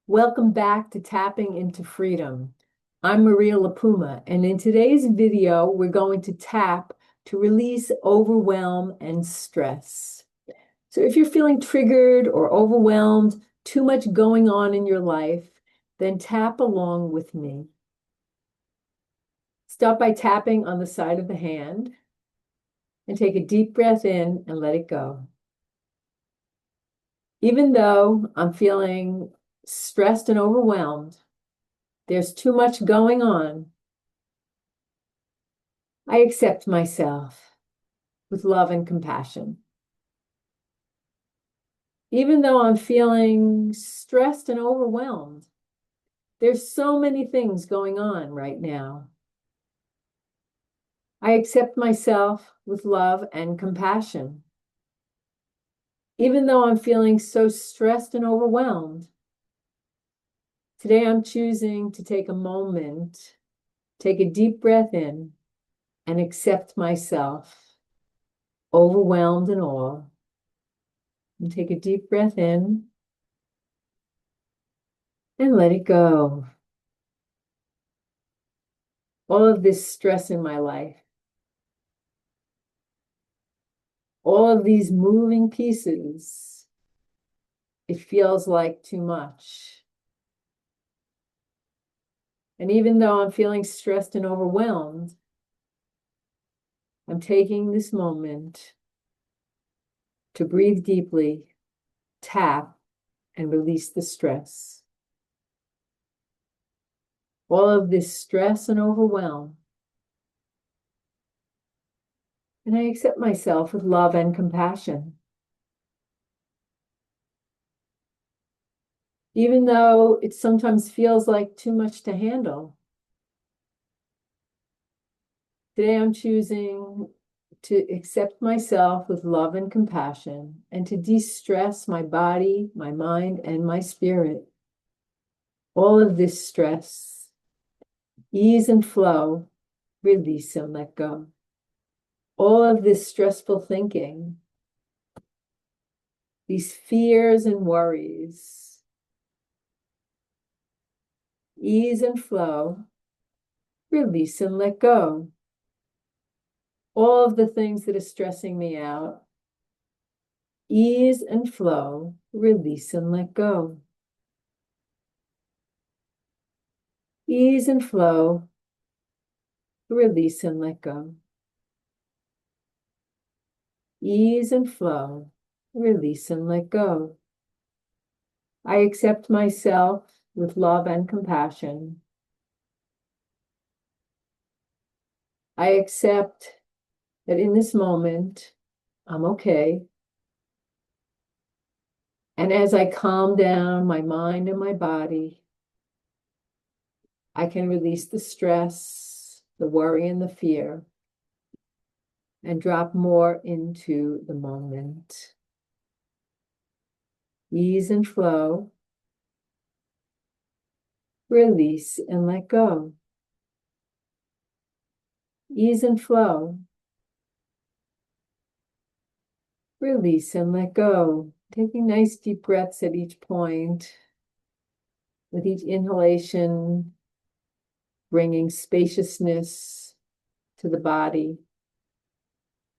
Welcome back to Tapping into Freedom. I'm Maria LiPuma, and in today's video, we're going to tap to release overwhelm and stress. So if you're feeling triggered or overwhelmed, too much going on in your life, then tap along with me. Start by tapping on the side of the hand and take a deep breath in and let it go. Even though I'm feeling stressed and overwhelmed, there's too much going on, I accept myself with love and compassion. Even though I'm feeling stressed and overwhelmed, there's so many things going on right now. I accept myself with love and compassion. Even though I'm feeling so stressed and overwhelmed, today I'm choosing to take a moment, take a deep breath in, and accept myself, overwhelmed and all. And take a deep breath in and let it go. All of this stress in my life, all of these moving pieces, it feels like too much. And even though I'm feeling stressed and overwhelmed, I'm taking this moment to breathe deeply, tap, and release the stress. All of this stress and overwhelm. And I accept myself with love and compassion. Even though it sometimes feels like too much to handle, today I'm choosing to accept myself with love and compassion and to de-stress my body, my mind, and my spirit. All of this stress, ease and flow, release and let go. All of this stressful thinking, these fears and worries, ease and flow, release and let go. All of the things that are stressing me out, ease and flow, release and let go. Ease and flow, release and let go. Ease and flow, release and let go. I accept myself with love and compassion. I accept that in this moment, I'm okay. And as I calm down my mind and my body, I can release the stress, the worry, and the fear, and drop more into the moment. Ease and flow, release and let go. Ease and flow, release and let go. Taking nice deep breaths at each point. With each inhalation, bringing spaciousness to the body.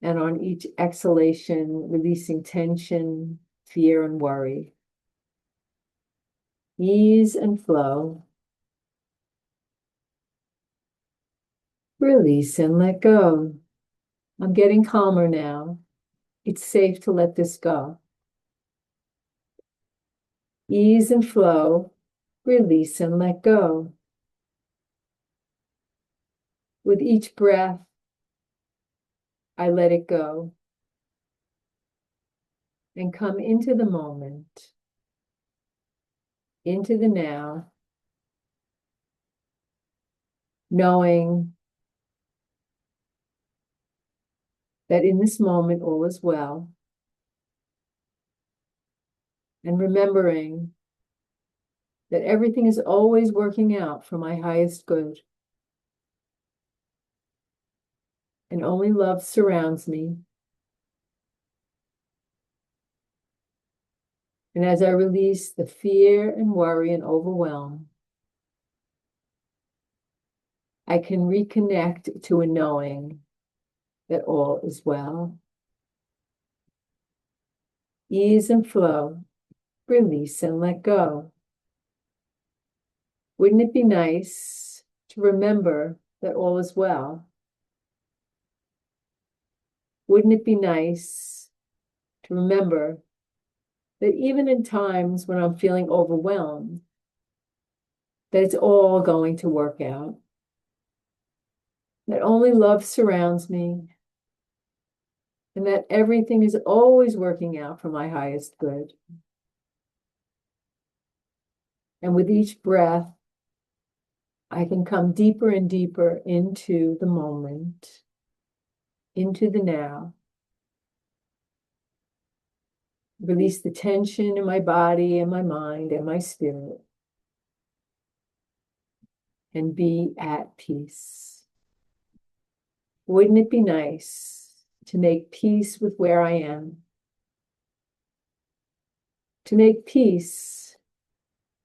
And on each exhalation, releasing tension, fear, and worry. Ease and flow. Release and let go. I'm getting calmer now. It's safe to let this go. Ease and flow. Release and let go. With each breath, I let it go and come into the moment, into the now, knowing that in this moment all is well, and remembering that everything is always working out for my highest good, and only love surrounds me, And as I release the fear and worry and overwhelm, I can reconnect to a knowing that all is well. Ease and flow, release and let go. Wouldn't it be nice to remember that all is well? Wouldn't it be nice to remember that even in times when I'm feeling overwhelmed, that it's all going to work out? That only love surrounds me, and that everything is always working out for my highest good. And with each breath, I can come deeper and deeper into the moment, into the now. Release the tension in my body and my mind and my spirit, and be at peace. Wouldn't it be nice to make peace with where I am? To make peace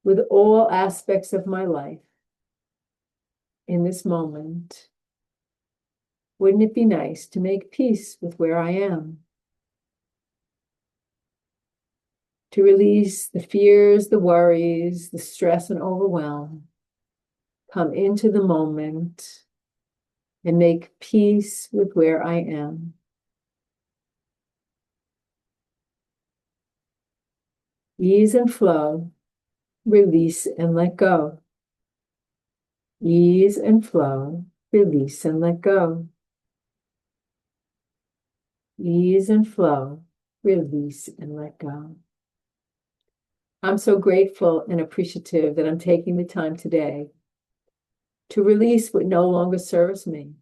with all aspects of my life in this moment? Wouldn't it be nice to make peace with where I am? To release the fears, the worries, the stress and overwhelm, come into the moment and make peace with where I am. Ease and flow, release and let go. Ease and flow, release and let go. Ease and flow, release and let go. I'm so grateful and appreciative that I'm taking the time today to release what no longer serves me,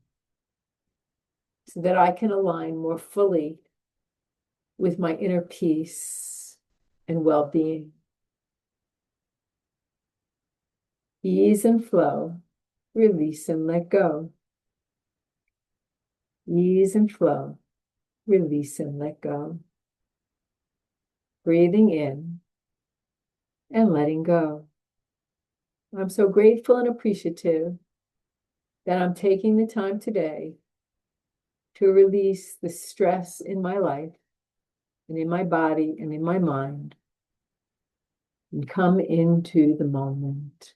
so that I can align more fully with my inner peace and well-being. Ease and flow, release and let go. Ease and flow, release and let go. Breathing in and letting go. I'm so grateful and appreciative that I'm taking the time today to release the stress in my life and in my body and in my mind, and come into the moment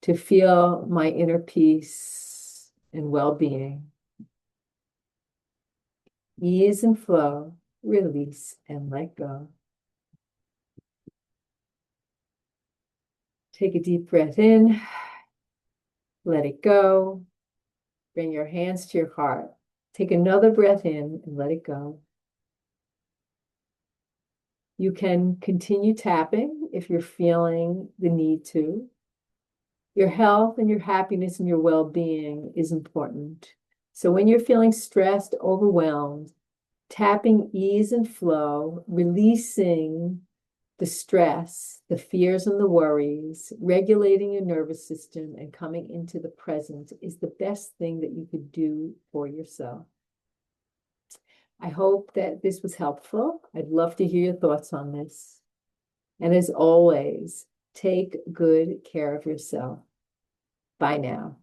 to feel my inner peace and well-being. Ease and flow, release and let go. Take a deep breath in, let it go. Bring your hands to your heart. Take another breath in and let it go. You can continue tapping if you're feeling the need to. Your health and your happiness and your well-being is important. So when you're feeling stressed, overwhelmed, tapping ease and flow, releasing the stress, the fears and the worries, regulating your nervous system and coming into the present is the best thing that you could do for yourself. I hope that this was helpful. I'd love to hear your thoughts on this. And as always, take good care of yourself. Bye now.